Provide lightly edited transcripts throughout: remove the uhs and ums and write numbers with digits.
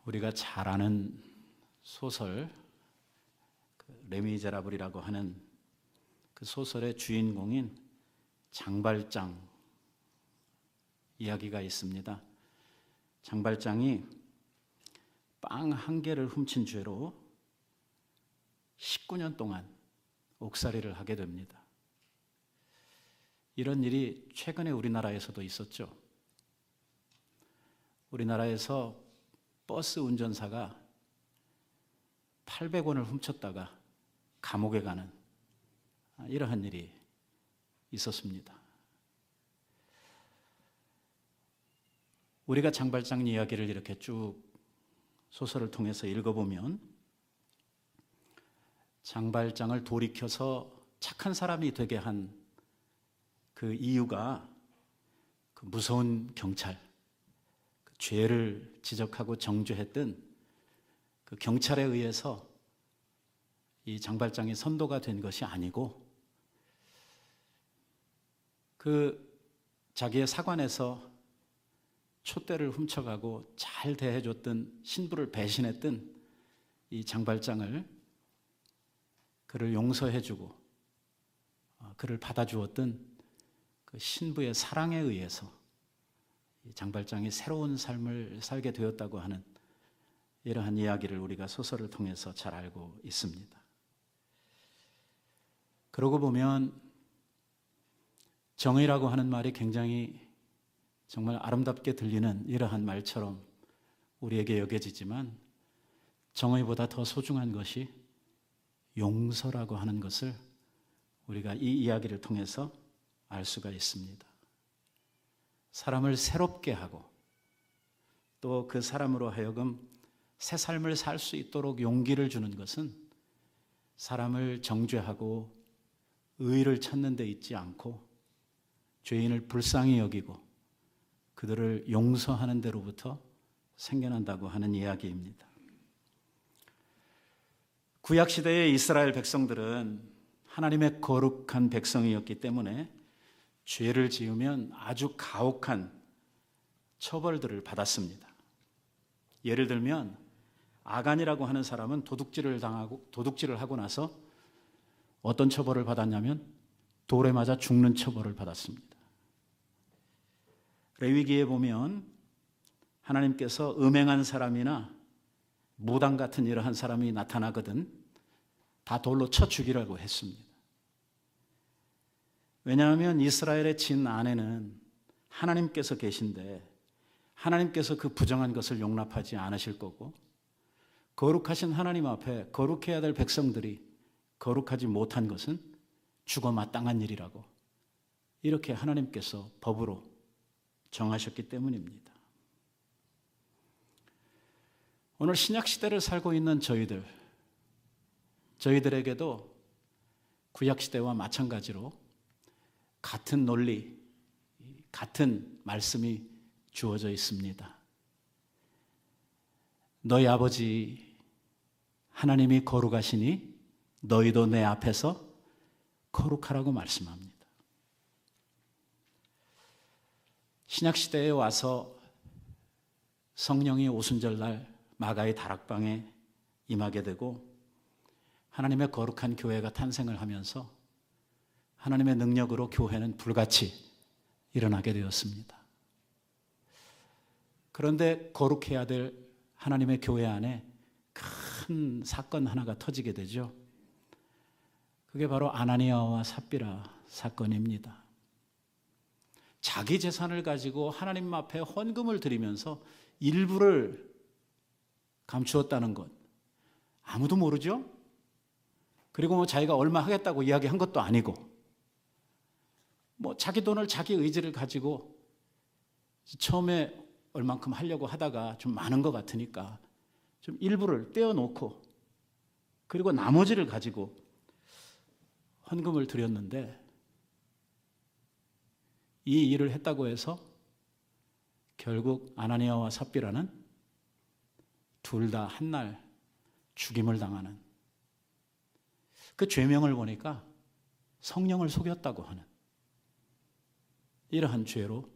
우리가 잘 아는 소설 레미제라블이라고 하는 그 소설의 주인공인 장발장 이야기가 있습니다. 장발장이 빵 한 개를 훔친 죄로 19년 동안 옥살이를 하게 됩니다. 이런 일이 최근에 우리나라에서도 있었죠. 우리나라에서 버스 운전사가 800원을 훔쳤다가 감옥에 가는 이러한 일이 있었습니다. 우리가 장발장 이야기를 이렇게 쭉 소설을 통해서 읽어보면 장발장을 돌이켜서 착한 사람이 되게 한 그 이유가 그 무서운 경찰, 그 죄를 지적하고 정죄했던 그 경찰에 의해서 이 장발장이 선도가 된 것이 아니고 그 자기의 사관에서 촛대를 훔쳐가고 잘 대해줬던 신부를 배신했던 이 장발장을 그를 용서해주고 그를 받아주었던 그 신부의 사랑에 의해서 이 장발장이 새로운 삶을 살게 되었다고 하는 이러한 이야기를 우리가 소설을 통해서 잘 알고 있습니다. 그러고 보면 정의라고 하는 말이 굉장히 정말 아름답게 들리는 이러한 말처럼 우리에게 여겨지지만 정의보다 더 소중한 것이 용서라고 하는 것을 우리가 이 이야기를 통해서 알 수가 있습니다. 사람을 새롭게 하고 또 그 사람으로 하여금 새 삶을 살 수 있도록 용기를 주는 것은 사람을 정죄하고 의를 찾는 데 있지 않고 죄인을 불쌍히 여기고 그들을 용서하는 데로부터 생겨난다고 하는 이야기입니다. 구약시대의 이스라엘 백성들은 하나님의 거룩한 백성이었기 때문에 죄를 지으면 아주 가혹한 처벌들을 받았습니다. 예를 들면 아간이라고 하는 사람은 도둑질을 하고 나서 어떤 처벌을 받았냐면 돌에 맞아 죽는 처벌을 받았습니다. 레위기에 보면 하나님께서 음행한 사람이나 무당 같은 이러한 사람이 나타나거든 다 돌로 쳐 죽이라고 했습니다. 왜냐하면 이스라엘의 진 안에는 하나님께서 계신데 하나님께서 그 부정한 것을 용납하지 않으실 거고 거룩하신 하나님 앞에 거룩해야 될 백성들이 거룩하지 못한 것은 죽어 마땅한 일이라고 이렇게 하나님께서 법으로 정하셨기 때문입니다. 오늘 신약시대를 살고 있는 저희들에게도 구약시대와 마찬가지로 같은 논리, 같은 말씀이 주어져 있습니다. 너희 아버지 하나님이 거룩하시니 너희도 내 앞에서 거룩하라고 말씀합니다. 신약시대에 와서 성령이 오순절날 마가의 다락방에 임하게 되고 하나님의 거룩한 교회가 탄생을 하면서 하나님의 능력으로 교회는 불같이 일어나게 되었습니다. 그런데 거룩해야 될 하나님의 교회 안에 큰 사건 하나가 터지게 되죠. 그게 바로 아나니아와 삽비라 사건입니다. 자기 재산을 가지고 하나님 앞에 헌금을 드리면서 일부를 감추었다는 것 아무도 모르죠? 그리고 자기가 얼마 하겠다고 이야기한 것도 아니고 자기 돈을 자기 의지를 가지고 처음에 얼만큼 하려고 하다가 좀 많은 것 같으니까 좀 일부를 떼어놓고 그리고 나머지를 가지고 헌금을 드렸는데 이 일을 했다고 해서 결국 아나니아와 삽비라는 둘 다 한날 죽임을 당하는 그 죄명을 보니까 성령을 속였다고 하는 이러한 죄로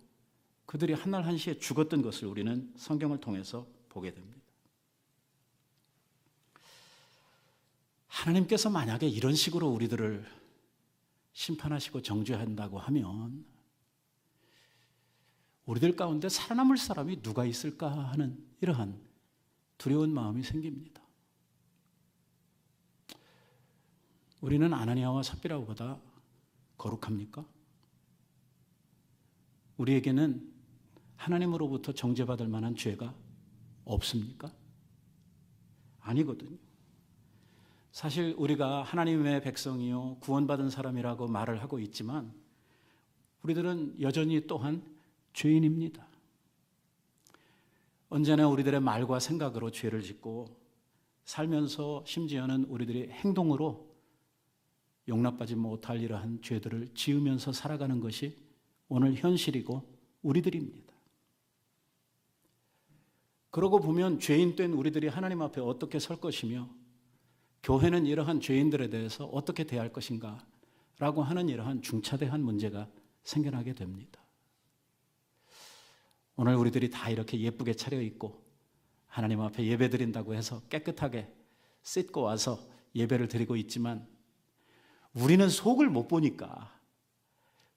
그들이 한날 한시에 죽었던 것을 우리는 성경을 통해서 보게 됩니다. 하나님께서 만약에 이런 식으로 우리들을 심판하시고 정죄한다고 하면 우리들 가운데 살아남을 사람이 누가 있을까 하는 이러한 두려운 마음이 생깁니다. 우리는 아나니아와 삽비라보다 거룩합니까? 우리에게는 하나님으로부터 정죄받을 만한 죄가 없습니까? 아니거든요. 사실 우리가 하나님의 백성이요 구원받은 사람이라고 말을 하고 있지만 우리들은 여전히 또한 죄인입니다. 언제나 우리들의 말과 생각으로 죄를 짓고 살면서 심지어는 우리들의 행동으로 용납받지 못할 이러한 죄들을 지으면서 살아가는 것이 오늘 현실이고 우리들입니다. 그러고 보면 죄인 된 우리들이 하나님 앞에 어떻게 설 것이며 교회는 이러한 죄인들에 대해서 어떻게 대할 것인가 라고 하는 이러한 중차대한 문제가 생겨나게 됩니다. 오늘 우리들이 다 이렇게 예쁘게 차려입고 하나님 앞에 예배 드린다고 해서 깨끗하게 씻고 와서 예배를 드리고 있지만 우리는 속을 못 보니까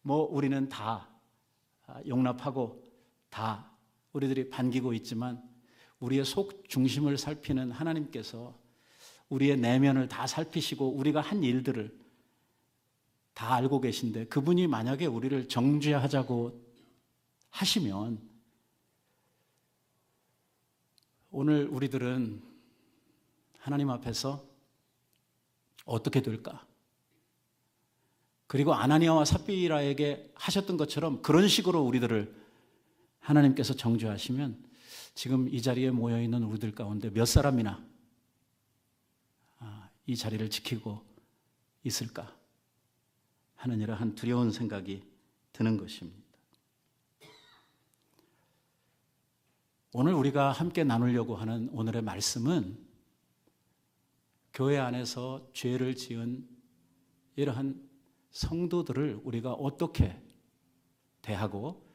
우리는 다 용납하고 다 우리들이 반기고 있지만 우리의 속 중심을 살피는 하나님께서 우리의 내면을 다 살피시고 우리가 한 일들을 다 알고 계신데 그분이 만약에 우리를 정죄하자고 하시면 오늘 우리들은 하나님 앞에서 어떻게 될까? 그리고 아나니아와 삽비라에게 하셨던 것처럼 그런 식으로 우리들을 하나님께서 정죄하시면 지금 이 자리에 모여있는 우리들 가운데 몇 사람이나 이 자리를 지키고 있을까 하는 이러한 두려운 생각이 드는 것입니다. 오늘 우리가 함께 나누려고 하는 오늘의 말씀은 교회 안에서 죄를 지은 이러한 성도들을 우리가 어떻게 대하고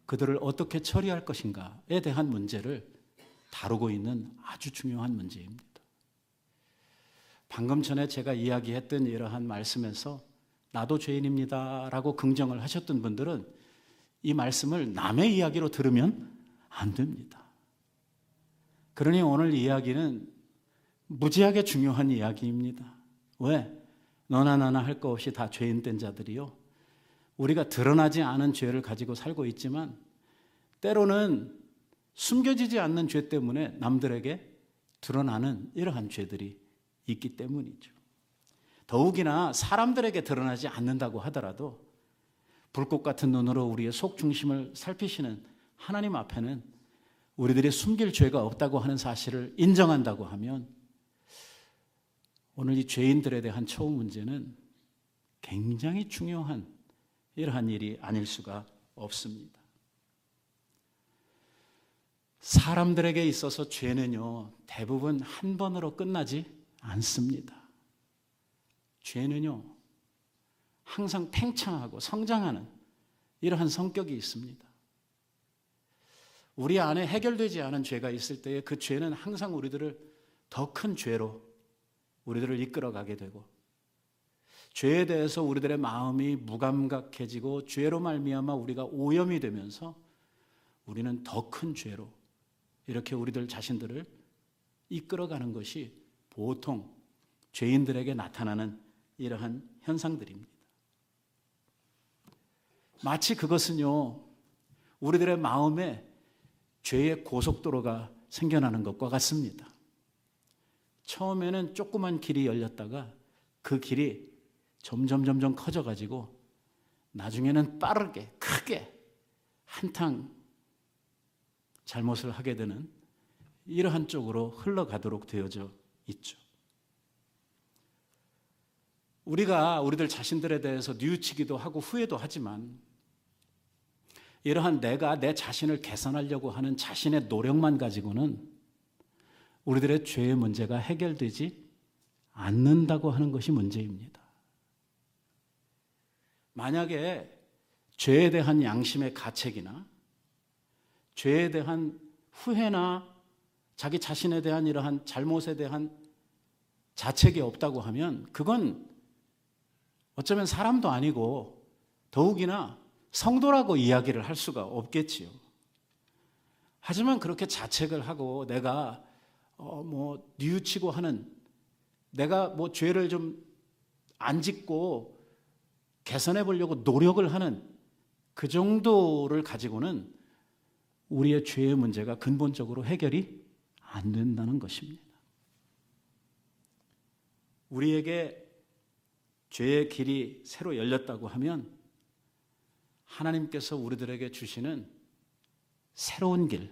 그들을 어떻게 처리할 것인가에 대한 문제를 다루고 있는 아주 중요한 문제입니다. 방금 전에 제가 이야기했던 이러한 말씀에서 나도 죄인입니다 라고 긍정을 하셨던 분들은 이 말씀을 남의 이야기로 들으면 안 됩니다. 그러니 오늘 이야기는 무지하게 중요한 이야기입니다. 왜? 너나 나나 할 거 없이 다 죄인 된 자들이요. 우리가 드러나지 않은 죄를 가지고 살고 있지만 때로는 숨겨지지 않는 죄 때문에 남들에게 드러나는 이러한 죄들이 있기 때문이죠. 더욱이나 사람들에게 드러나지 않는다고 하더라도 불꽃 같은 눈으로 우리의 속 중심을 살피시는 하나님 앞에는 우리들이 숨길 죄가 없다고 하는 사실을 인정한다고 하면 오늘 이 죄인들에 대한 처우 문제는 굉장히 중요한 이러한 일이 아닐 수가 없습니다. 사람들에게 있어서 죄는요, 대부분 한 번으로 끝나지 않습니다. 죄는요, 항상 팽창하고 성장하는 이러한 성격이 있습니다. 우리 안에 해결되지 않은 죄가 있을 때에 그 죄는 항상 우리들을 더 큰 죄로 우리들을 이끌어가게 되고 죄에 대해서 우리들의 마음이 무감각해지고 죄로 말미암아 우리가 오염이 되면서 우리는 더 큰 죄로 이렇게 우리들 자신들을 이끌어가는 것이 보통 죄인들에게 나타나는 이러한 현상들입니다. 마치 그것은요, 우리들의 마음에 죄의 고속도로가 생겨나는 것과 같습니다. 처음에는 조그만 길이 열렸다가 그 길이 점점 커져가지고 나중에는 빠르게 크게 한탕 잘못을 하게 되는 이러한 쪽으로 흘러가도록 되어져 있죠. 우리가 우리들 자신들에 대해서 뉘우치기도 하고 후회도 하지만 이러한 내가 내 자신을 개선하려고 하는 자신의 노력만 가지고는 우리들의 죄의 문제가 해결되지 않는다고 하는 것이 문제입니다. 만약에 죄에 대한 양심의 가책이나 죄에 대한 후회나 자기 자신에 대한 이러한 잘못에 대한 자책이 없다고 하면 그건 어쩌면 사람도 아니고 더욱이나 성도라고 이야기를 할 수가 없겠지요. 하지만 그렇게 자책을 하고 내가 뉘우치고 하는, 내가 죄를 좀 안 짓고 개선해 보려고 노력을 하는 그 정도를 가지고는 우리의 죄의 문제가 근본적으로 해결이 안 된다는 것입니다. 우리에게 죄의 길이 새로 열렸다고 하면 하나님께서 우리들에게 주시는 새로운 길,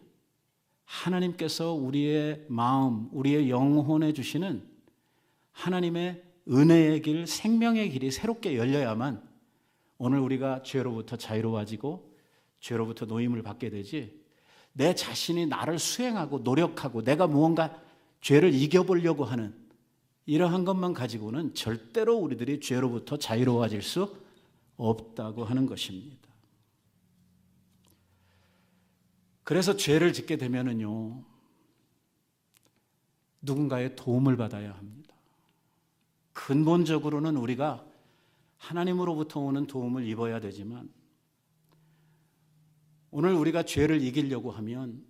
하나님께서 우리의 마음, 우리의 영혼에 주시는 하나님의 은혜의 길, 생명의 길이 새롭게 열려야만 오늘 우리가 죄로부터 자유로워지고 죄로부터 노임을 받게 되지, 내 자신이 나를 수행하고 노력하고 내가 무언가 죄를 이겨보려고 하는 이러한 것만 가지고는 절대로 우리들이 죄로부터 자유로워질 수 없다고 하는 것입니다. 그래서 죄를 짓게 되면은요, 누군가의 도움을 받아야 합니다. 근본적으로는 우리가 하나님으로부터 오는 도움을 입어야 되지만, 오늘 우리가 죄를 이기려고 하면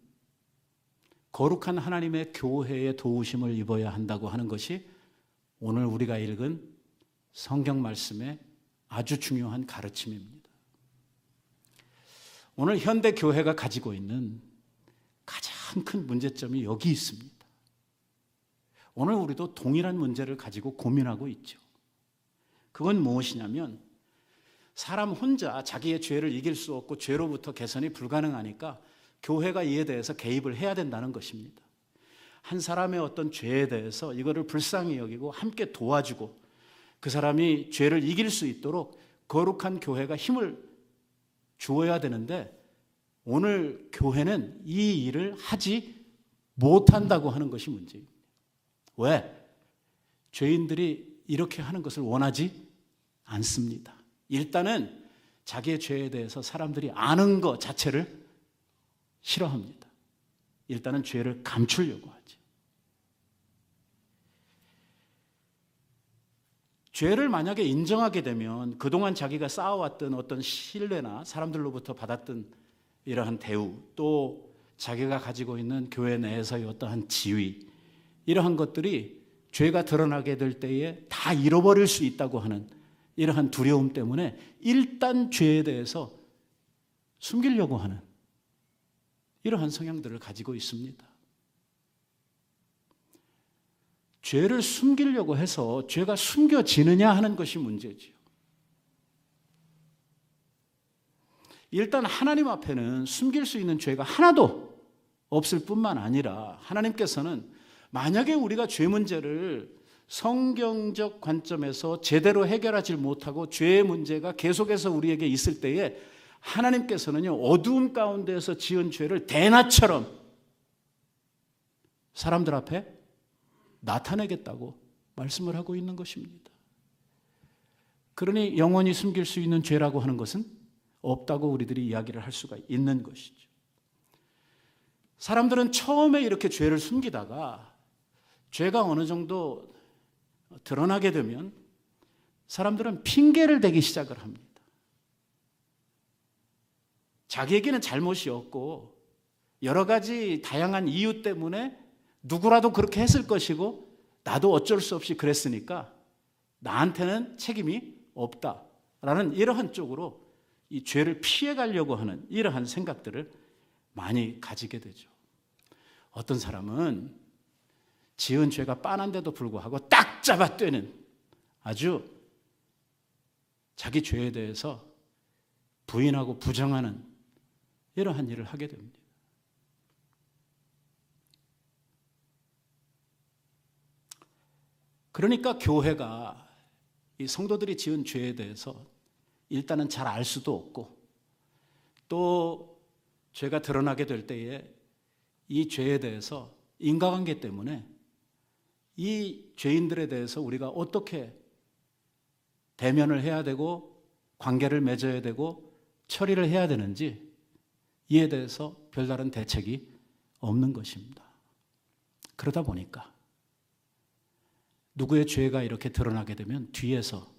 거룩한 하나님의 교회의 도우심을 입어야 한다고 하는 것이 오늘 우리가 읽은 성경 말씀의 아주 중요한 가르침입니다. 오늘 현대 교회가 가지고 있는 가장 큰 문제점이 여기 있습니다. 오늘 우리도 동일한 문제를 가지고 고민하고 있죠. 그건 무엇이냐면, 사람 혼자 자기의 죄를 이길 수 없고 죄로부터 개선이 불가능하니까 교회가 이에 대해서 개입을 해야 된다는 것입니다. 한 사람의 어떤 죄에 대해서 이거를 불쌍히 여기고 함께 도와주고 그 사람이 죄를 이길 수 있도록 거룩한 교회가 힘을 주어야 되는데, 오늘 교회는 이 일을 하지 못한다고 하는 것이 문제입니다. 왜? 죄인들이 이렇게 하는 것을 원하지 않습니다. 일단은 자기의 죄에 대해서 사람들이 아는 것 자체를 싫어합니다. 일단은 죄를 감추려고 하죠. 죄를 만약에 인정하게 되면 그동안 자기가 쌓아왔던 어떤 신뢰나 사람들로부터 받았던 이러한 대우, 또 자기가 가지고 있는 교회 내에서의 어떠한 지위, 이러한 것들이 죄가 드러나게 될 때에 다 잃어버릴 수 있다고 하는 이러한 두려움 때문에 일단 죄에 대해서 숨기려고 하는 이러한 성향들을 가지고 있습니다. 죄를 숨기려고 해서 죄가 숨겨지느냐 하는 것이 문제지요. 일단 하나님 앞에는 숨길 수 있는 죄가 하나도 없을 뿐만 아니라, 하나님께서는 만약에 우리가 죄 문제를 성경적 관점에서 제대로 해결하지 못하고 죄의 문제가 계속해서 우리에게 있을 때에 하나님께서는요, 어두움 가운데에서 지은 죄를 대낮처럼 사람들 앞에 나타내겠다고 말씀을 하고 있는 것입니다. 그러니 영원히 숨길 수 있는 죄라고 하는 것은 없다고 우리들이 이야기를 할 수가 있는 것이죠. 사람들은 처음에 이렇게 죄를 숨기다가 죄가 어느 정도 드러나게 되면 사람들은 핑계를 대기 시작을 합니다. 자기에게는 잘못이 없고 여러 가지 다양한 이유 때문에 누구라도 그렇게 했을 것이고 나도 어쩔 수 없이 그랬으니까 나한테는 책임이 없다라는 이러한 쪽으로 이 죄를 피해가려고 하는 이러한 생각들을 많이 가지게 되죠. 어떤 사람은 지은 죄가 빤한데도 불구하고 딱 잡아 떼는 아주 자기 죄에 대해서 부인하고 부정하는 이러한 일을 하게 됩니다. 그러니까 교회가 이 성도들이 지은 죄에 대해서 일단은 잘 알 수도 없고, 또 죄가 드러나게 될 때에 이 죄에 대해서 인과관계 때문에 이 죄인들에 대해서 우리가 어떻게 대면을 해야 되고 관계를 맺어야 되고 처리를 해야 되는지 이에 대해서 별다른 대책이 없는 것입니다. 그러다 보니까 누구의 죄가 이렇게 드러나게 되면 뒤에서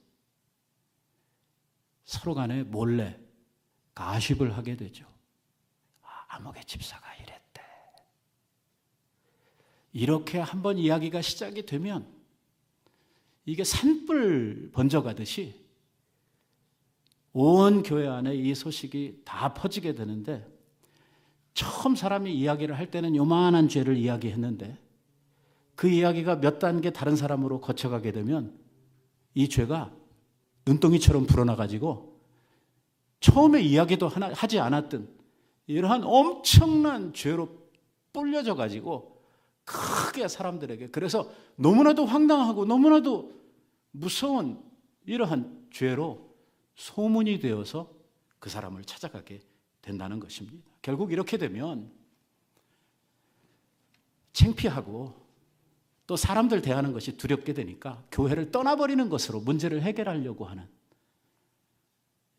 서로 간에 몰래 가십을 하게 되죠. 아무개 집사가 이랬대. 이렇게 한번 이야기가 시작이 되면 이게 산불 번져가듯이 온 교회 안에 이 소식이 다 퍼지게 되는데, 처음 사람이 이야기를 할 때는 요만한 죄를 이야기했는데 그 이야기가 몇 단계 다른 사람으로 거쳐가게 되면 이 죄가 눈덩이처럼 불어나가지고 처음에 이야기도 하지 않았던 이러한 엄청난 죄로 불려져 가지고 크게 사람들에게, 그래서 너무나도 황당하고 너무나도 무서운 이러한 죄로 소문이 되어서 그 사람을 찾아가게 된다는 것입니다. 결국 이렇게 되면 창피하고 또 사람들 대하는 것이 두렵게 되니까 교회를 떠나버리는 것으로 문제를 해결하려고 하는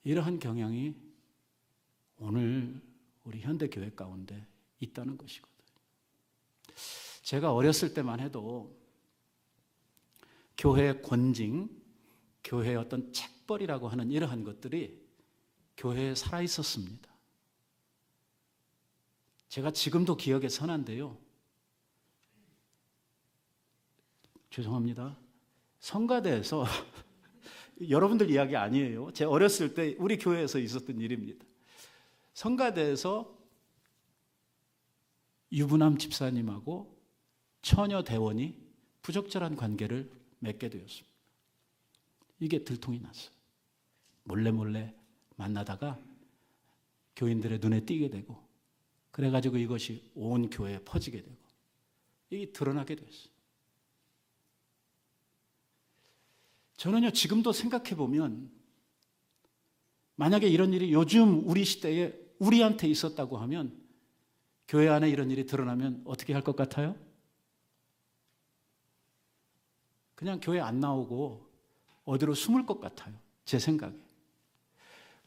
이러한 경향이 오늘 우리 현대교회 가운데 있다는 것이거든요. 제가 어렸을 때만 해도 교회의 권징, 교회의 어떤 책벌이라고 하는 이러한 것들이 교회에 살아있었습니다. 제가 지금도 기억에 선한데요. 죄송합니다. 성가대에서 여러분들 이야기 아니에요. 제 어렸을 때 우리 교회에서 있었던 일입니다. 성가대에서 유부남 집사님하고 처녀 대원이 부적절한 관계를 맺게 되었습니다. 이게 들통이 났어요. 몰래 만나다가 교인들의 눈에 띄게 되고, 그래가지고 이것이 온 교회에 퍼지게 되고 이게 드러나게 됐어요. 저는요, 지금도 생각해 보면 만약에 이런 일이 요즘 우리 시대에 우리한테 있었다고 하면, 교회 안에 이런 일이 드러나면 어떻게 할 것 같아요? 그냥 교회 안 나오고 어디로 숨을 것 같아요, 제 생각에.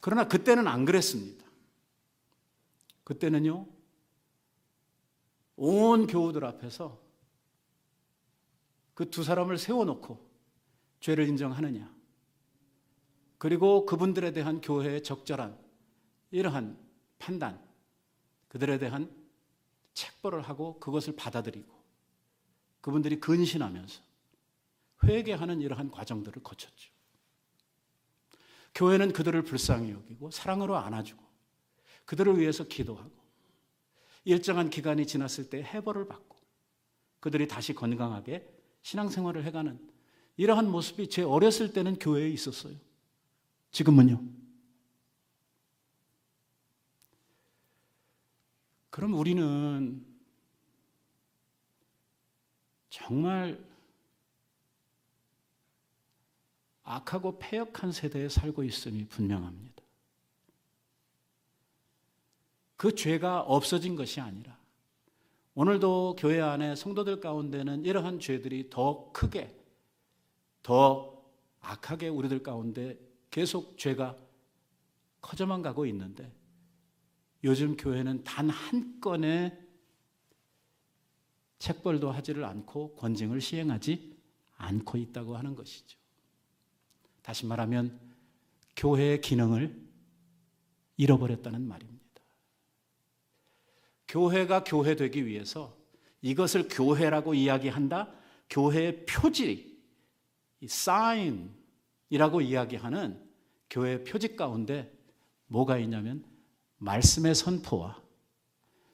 그러나 그때는 안 그랬습니다. 그때는요, 온 교우들 앞에서 그 두 사람을 세워놓고 죄를 인정하느냐, 그리고 그분들에 대한 교회의 적절한 이러한 판단, 그들에 대한 책벌을 하고 그것을 받아들이고 그분들이 근신하면서 회개하는 이러한 과정들을 거쳤죠. 교회는 그들을 불쌍히 여기고 사랑으로 안아주고 그들을 위해서 기도하고 일정한 기간이 지났을 때 해벌을 받고 그들이 다시 건강하게 신앙생활을 해가는 이러한 모습이 제 어렸을 때는 교회에 있었어요. 지금은요? 그럼 우리는 정말 악하고 패역한 세대에 살고 있음이 분명합니다. 그 죄가 없어진 것이 아니라 오늘도 교회 안에 성도들 가운데는 이러한 죄들이 더 크게, 더 악하게 우리들 가운데 계속 죄가 커져만 가고 있는데, 요즘 교회는 단 한 건의 책벌도 하지를 않고 권징을 시행하지 않고 있다고 하는 것이죠. 다시 말하면 교회의 기능을 잃어버렸다는 말입니다. 교회가 교회되기 위해서 이것을 교회라고 이야기한다, 교회의 표지, 사인이라고 이야기하는 교회의 표지 가운데 뭐가 있냐면 말씀의 선포와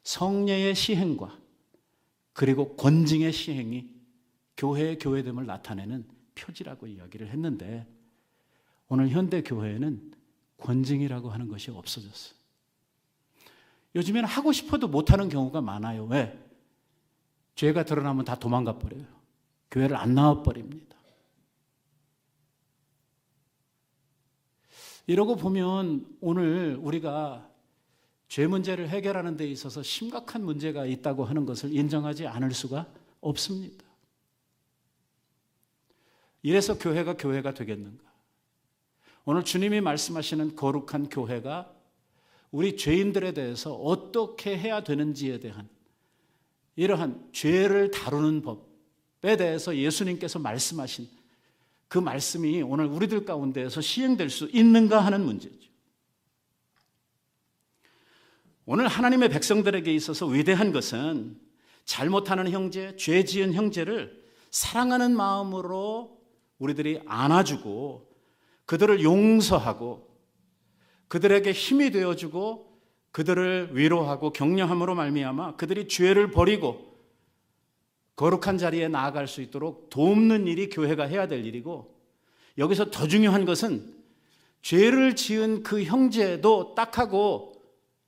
성례의 시행과 그리고 권징의 시행이 교회의 교회됨을 나타내는 표지라고 이야기를 했는데, 오늘 현대 교회에는 권징이라고 하는 것이 없어졌어요. 요즘에는 하고 싶어도 못하는 경우가 많아요. 왜? 죄가 드러나면 다 도망가 버려요. 교회를 안 나와 버립니다. 이러고 보면 오늘 우리가 죄 문제를 해결하는 데 있어서 심각한 문제가 있다고 하는 것을 인정하지 않을 수가 없습니다. 이래서 교회가 되겠는가? 오늘 주님이 말씀하시는 거룩한 교회가 우리 죄인들에 대해서 어떻게 해야 되는지에 대한 이러한 죄를 다루는 법, 대해서 예수님께서 말씀하신 그 말씀이 오늘 우리들 가운데에서 시행될 수 있는가 하는 문제죠. 오늘 하나님의 백성들에게 있어서 위대한 것은 잘못하는 형제, 죄 지은 형제를 사랑하는 마음으로 우리들이 안아주고 그들을 용서하고 그들에게 힘이 되어주고 그들을 위로하고 격려함으로 말미암아 그들이 죄를 버리고 거룩한 자리에 나아갈 수 있도록 돕는 일이 교회가 해야 될 일이고, 여기서 더 중요한 것은 죄를 지은 그 형제도 딱하고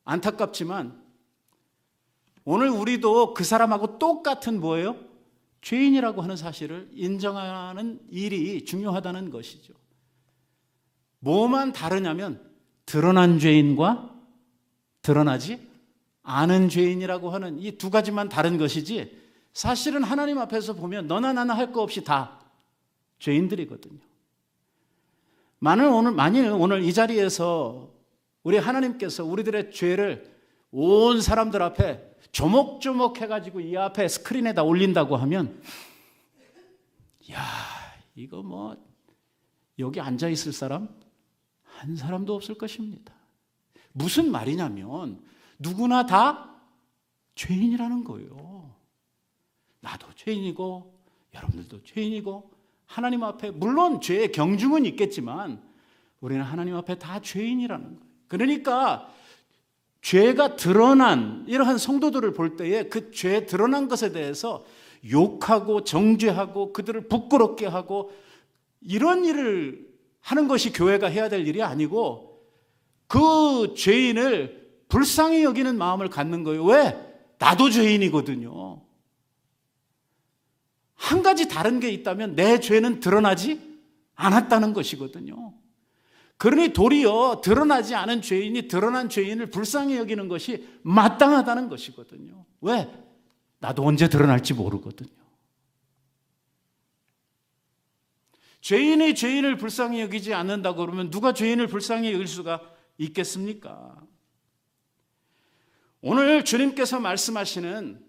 안타깝지만 오늘 우리도 그 사람하고 똑같은 뭐예요? 죄인이라고 하는 사실을 인정하는 일이 중요하다는 것이죠. 뭐만 다르냐면 드러난 죄인과 드러나지 않은 죄인이라고 하는 이 두 가지만 다른 것이지, 사실은 하나님 앞에서 보면 너나 나나 할 거 없이 다 죄인들이거든요. 만일 오늘 이 자리에서 우리 하나님께서 우리들의 죄를 온 사람들 앞에 조목조목 해가지고 이 앞에 스크린에다 올린다고 하면, 야, 이거 뭐 여기 앉아 있을 사람 한 사람도 없을 것입니다. 무슨 말이냐면 누구나 다 죄인이라는 거예요. 나도 죄인이고 여러분들도 죄인이고 하나님 앞에 물론 죄의 경중은 있겠지만 우리는 하나님 앞에 다 죄인이라는 거예요. 그러니까 죄가 드러난 이러한 성도들을 볼 때에 그 죄 드러난 것에 대해서 욕하고 정죄하고 그들을 부끄럽게 하고 이런 일을 하는 것이 교회가 해야 될 일이 아니고 그 죄인을 불쌍히 여기는 마음을 갖는 거예요. 왜? 나도 죄인이거든요. 한 가지 다른 게 있다면 내 죄는 드러나지 않았다는 것이거든요. 그러니 도리어 드러나지 않은 죄인이 드러난 죄인을 불쌍히 여기는 것이 마땅하다는 것이거든요. 왜? 나도 언제 드러날지 모르거든요. 죄인이 죄인을 불쌍히 여기지 않는다고 그러면 누가 죄인을 불쌍히 여길 수가 있겠습니까? 오늘 주님께서 말씀하시는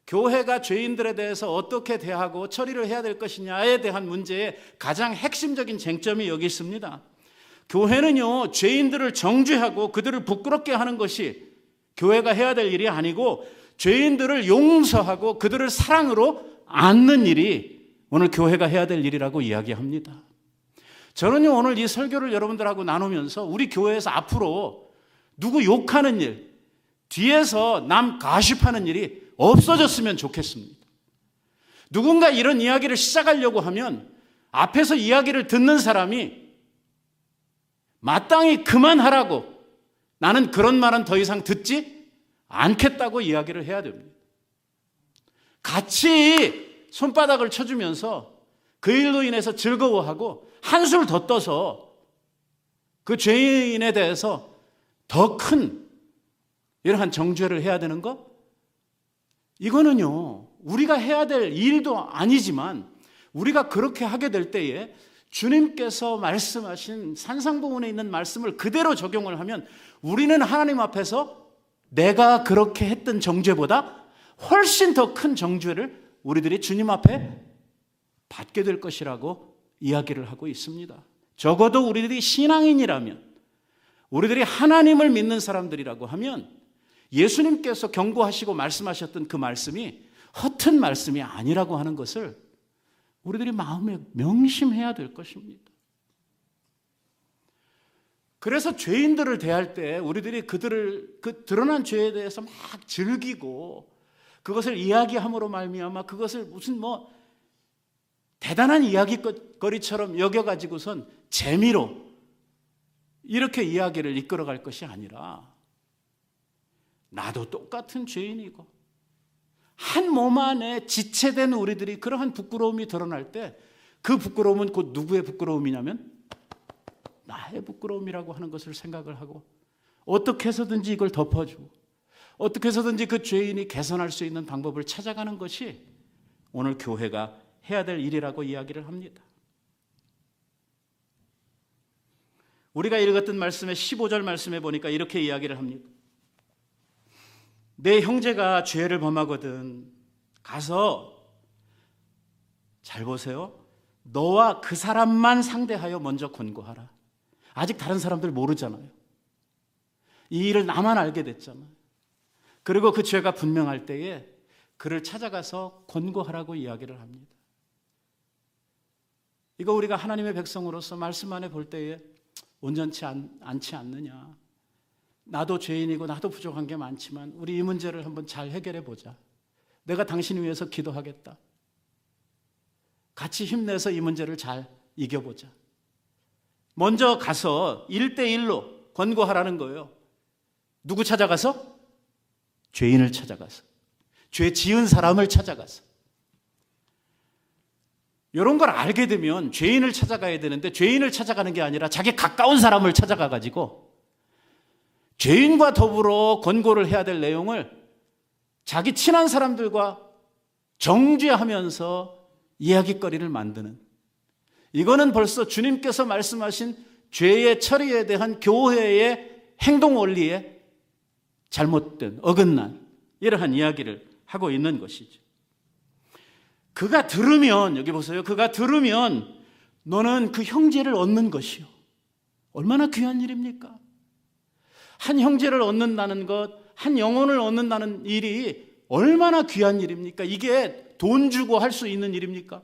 교회가 죄인들에 대해서 어떻게 대하고 처리를 해야 될 것이냐에 대한 문제의 가장 핵심적인 쟁점이 여기 있습니다. 교회는요, 죄인들을 정죄하고 그들을 부끄럽게 하는 것이 교회가 해야 될 일이 아니고 죄인들을 용서하고 그들을 사랑으로 안는 일이 오늘 교회가 해야 될 일이라고 이야기합니다. 저는요, 오늘 이 설교를 여러분들하고 나누면서 우리 교회에서 앞으로 누구 욕하는 일, 뒤에서 남 가십하는 일이 없어졌으면 좋겠습니다. 누군가 이런 이야기를 시작하려고 하면 앞에서 이야기를 듣는 사람이 마땅히 그만하라고, 나는 그런 말은 더 이상 듣지 않겠다고 이야기를 해야 됩니다. 같이 손바닥을 쳐주면서 그 일로 인해서 즐거워하고 한술 더 떠서 그 죄인에 대해서 더 큰 이러한 정죄를 해야 되는 것? 이거는요, 우리가 해야 될 일도 아니지만 우리가 그렇게 하게 될 때에 주님께서 말씀하신 산상보훈에 있는 말씀을 그대로 적용을 하면 우리는 하나님 앞에서 내가 그렇게 했던 정죄보다 훨씬 더 큰 정죄를 우리들이 주님 앞에 받게 될 것이라고 이야기를 하고 있습니다. 적어도 우리들이 신앙인이라면, 우리들이 하나님을 믿는 사람들이라고 하면 예수님께서 경고하시고 말씀하셨던 그 말씀이 허튼 말씀이 아니라고 하는 것을 우리들이 마음에 명심해야 될 것입니다. 그래서 죄인들을 대할 때 우리들이 그들을 그 드러난 죄에 대해서 막 즐기고 그것을 이야기함으로 말미암아 그것을 무슨 뭐 대단한 이야기거리처럼 여겨가지고선 재미로 이렇게 이야기를 이끌어갈 것이 아니라, 나도 똑같은 죄인이고 한 몸 안에 지체된 우리들이 그러한 부끄러움이 드러날 때 그 부끄러움은 곧 누구의 부끄러움이냐면 나의 부끄러움이라고 하는 것을 생각을 하고 어떻게 해서든지 이걸 덮어주고 어떻게 해서든지 그 죄인이 개선할 수 있는 방법을 찾아가는 것이 오늘 교회가 해야 될 일이라고 이야기를 합니다. 우리가 읽었던 말씀의 15절 말씀에 보니까 이렇게 이야기를 합니다. 내 형제가 죄를 범하거든 가서 잘 보세요. 너와 그 사람만 상대하여 먼저 권고하라. 아직 다른 사람들 모르잖아요. 이 일을 나만 알게 됐잖아요. 그리고 그 죄가 분명할 때에 그를 찾아가서 권고하라고 이야기를 합니다. 이거 우리가 하나님의 백성으로서 말씀 안에 볼 때에 온전치 않지 않느냐. 나도 죄인이고 나도 부족한 게 많지만 우리 이 문제를 한번 잘 해결해 보자. 내가 당신 위해서 기도하겠다. 같이 힘내서 이 문제를 잘 이겨보자. 먼저 가서 1대1로 권고하라는 거예요. 누구 찾아가서? 죄인을 찾아가서. 죄 지은 사람을 찾아가서. 이런 걸 알게 되면 죄인을 찾아가야 되는데 죄인을 찾아가는 게 아니라 자기 가까운 사람을 찾아가가지고 죄인과 더불어 권고를 해야 될 내용을 자기 친한 사람들과 정죄하면서 이야기거리를 만드는, 이거는 벌써 주님께서 말씀하신 죄의 처리에 대한 교회의 행동 원리에 잘못된, 어긋난 이러한 이야기를 하고 있는 것이죠. 그가 들으면, 여기 보세요. 그가 들으면 너는 그 형제를 얻는 것이요. 얼마나 귀한 일입니까? 한 형제를 얻는다는 것, 한 영혼을 얻는다는 일이 얼마나 귀한 일입니까? 이게 돈 주고 할 수 있는 일입니까?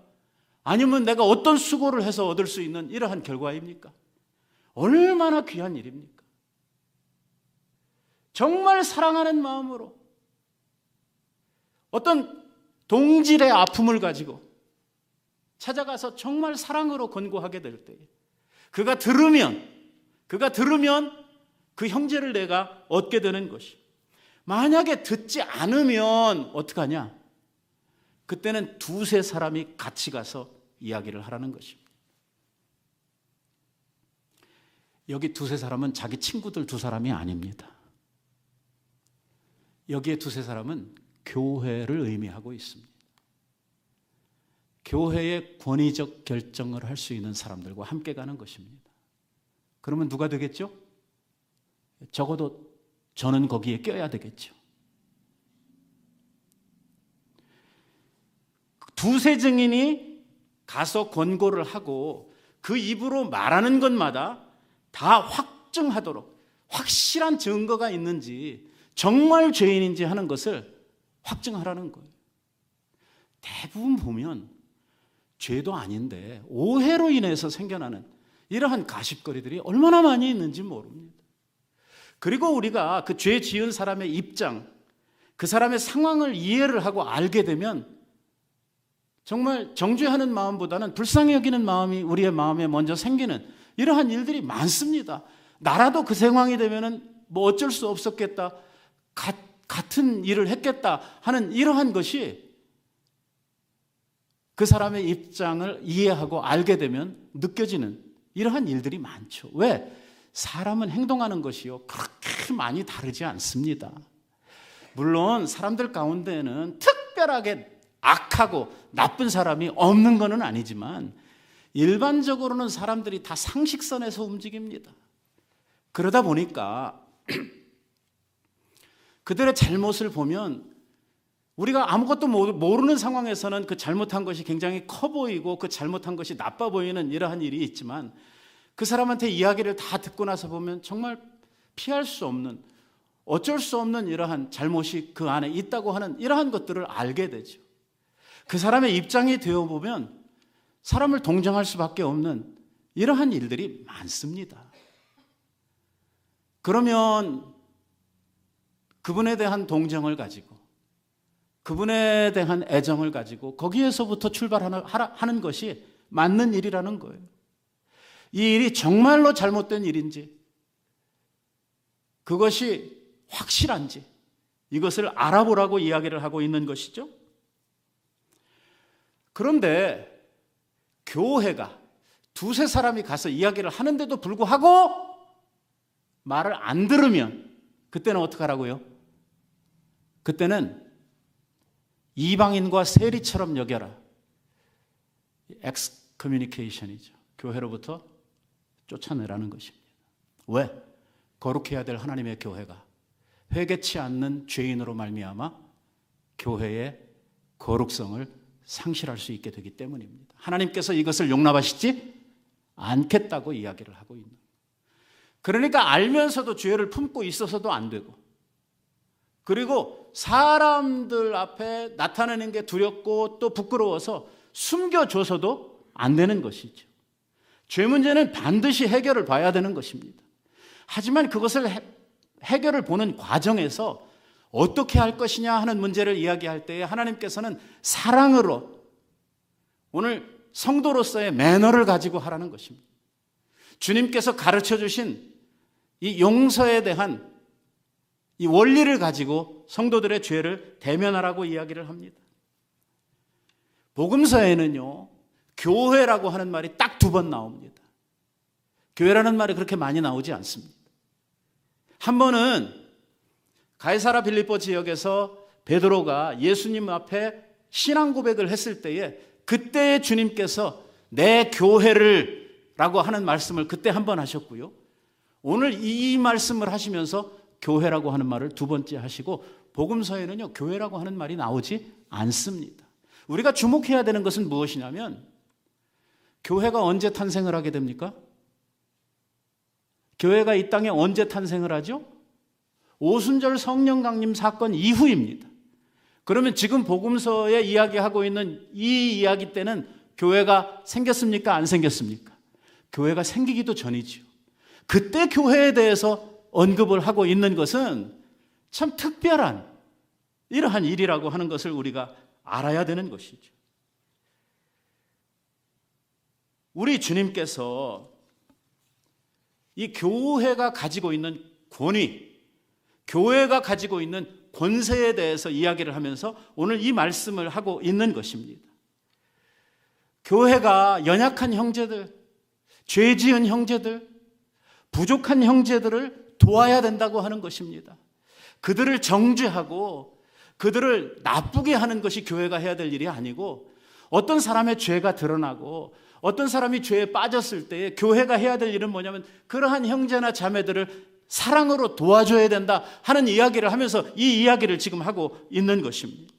아니면 내가 어떤 수고를 해서 얻을 수 있는 이러한 결과입니까? 얼마나 귀한 일입니까? 정말 사랑하는 마음으로 어떤 동질의 아픔을 가지고 찾아가서 정말 사랑으로 권고하게 될 때에 그가 들으면 그 형제를 내가 얻게 되는 것이, 만약에 듣지 않으면 어떡하냐? 그때는 두세 사람이 같이 가서 이야기를 하라는 것입니다. 여기 두세 사람은 자기 친구들 두 사람이 아닙니다. 여기에 두세 사람은 교회를 의미하고 있습니다. 교회의 권위적 결정을 할 수 있는 사람들과 함께 가는 것입니다. 그러면 누가 되겠죠? 적어도 저는 거기에 껴야 되겠죠. 두세 증인이 가서 권고를 하고 그 입으로 말하는 것마다 다 확증하도록, 확실한 증거가 있는지 정말 죄인인지 하는 것을 확증하라는 거예요. 대부분 보면 죄도 아닌데 오해로 인해서 생겨나는 이러한 가십거리들이 얼마나 많이 있는지 모릅니다. 그리고 우리가 그 죄 지은 사람의 입장, 그 사람의 상황을 이해를 하고 알게 되면 정말 정죄하는 마음보다는 불쌍히 여기는 마음이 우리의 마음에 먼저 생기는 이러한 일들이 많습니다. 나라도 그 상황이 되면은 뭐 어쩔 수 없었겠다, 같은 일을 했겠다 하는 이러한 것이 그 사람의 입장을 이해하고 알게 되면 느껴지는 이러한 일들이 많죠. 왜? 사람은 행동하는 것이요 그렇게 많이 다르지 않습니다. 물론 사람들 가운데는 특별하게 악하고 나쁜 사람이 없는 것은 아니지만 일반적으로는 사람들이 다 상식선에서 움직입니다. 그러다 보니까 그들의 잘못을 보면 우리가 아무것도 모르는 상황에서는 그 잘못한 것이 굉장히 커 보이고 그 잘못한 것이 나빠 보이는 이러한 일이 있지만 그 사람한테 이야기를 다 듣고 나서 보면 정말 피할 수 없는, 어쩔 수 없는 이러한 잘못이 그 안에 있다고 하는 이러한 것들을 알게 되죠. 그 사람의 입장이 되어보면 사람을 동정할 수밖에 없는 이러한 일들이 많습니다. 그러면 그분에 대한 동정을 가지고 그분에 대한 애정을 가지고 거기에서부터 출발하는 것이 맞는 일이라는 거예요. 이 일이 정말로 잘못된 일인지, 그것이 확실한지 이것을 알아보라고 이야기를 하고 있는 것이죠. 그런데 교회가 두세 사람이 가서 이야기를 하는데도 불구하고 말을 안 들으면 그때는 어떡하라고요? 그때는 이방인과 세리처럼 여겨라. 엑스커뮤니케이션이죠. 교회로부터 쫓아내라는 것입니다. 왜? 거룩해야 될 하나님의 교회가 회개치 않는 죄인으로 말미암아 교회의 거룩성을 상실할 수 있게 되기 때문입니다. 하나님께서 이것을 용납하시지 않겠다고 이야기를 하고 있는. 그러니까 알면서도 죄를 품고 있어서도 안 되고, 그리고 사람들 앞에 나타내는 게 두렵고 또 부끄러워서 숨겨줘서도 안 되는 것이죠. 죄 문제는 반드시 해결을 봐야 되는 것입니다. 하지만 그것을 해결을 보는 과정에서 어떻게 할 것이냐 하는 문제를 이야기할 때에 하나님께서는 사랑으로 오늘 성도로서의 매너를 가지고 하라는 것입니다. 주님께서 가르쳐 주신 이 용서에 대한 이 원리를 가지고 성도들의 죄를 대면하라고 이야기를 합니다. 복음서에는요, 교회라고 하는 말이 딱 2번 나옵니다. 교회라는 말이 그렇게 많이 나오지 않습니다. 한 번은 가이사라 빌립보 지역에서 베드로가 예수님 앞에 신앙 고백을 했을 때에 그때 주님께서 내 교회를 라고 하는 말씀을 그때 한 번 하셨고요. 오늘 이 말씀을 하시면서 교회라고 하는 말을 2번째 하시고, 복음서에는요, 교회라고 하는 말이 나오지 않습니다. 우리가 주목해야 되는 것은 무엇이냐면, 교회가 언제 탄생을 하게 됩니까? 교회가 이 땅에 언제 탄생을 하죠? 오순절 성령 강림 사건 이후입니다. 그러면 지금 복음서에 이야기하고 있는 이 이야기 때는 교회가 생겼습니까? 안 생겼습니까? 교회가 생기기도 전이지요. 그때 교회에 대해서 언급을 하고 있는 것은 참 특별한 이러한 일이라고 하는 것을 우리가 알아야 되는 것이죠. 우리 주님께서 이 교회가 가지고 있는 권위, 교회가 가지고 있는 권세에 대해서 이야기를 하면서 오늘 이 말씀을 하고 있는 것입니다. 교회가 연약한 형제들, 죄 지은 형제들, 부족한 형제들을 도와야 된다고 하는 것입니다. 그들을 정죄하고 그들을 나쁘게 하는 것이 교회가 해야 될 일이 아니고, 어떤 사람의 죄가 드러나고 어떤 사람이 죄에 빠졌을 때 교회가 해야 될 일은 뭐냐면 그러한 형제나 자매들을 사랑으로 도와줘야 된다 하는 이야기를 하면서 이 이야기를 지금 하고 있는 것입니다.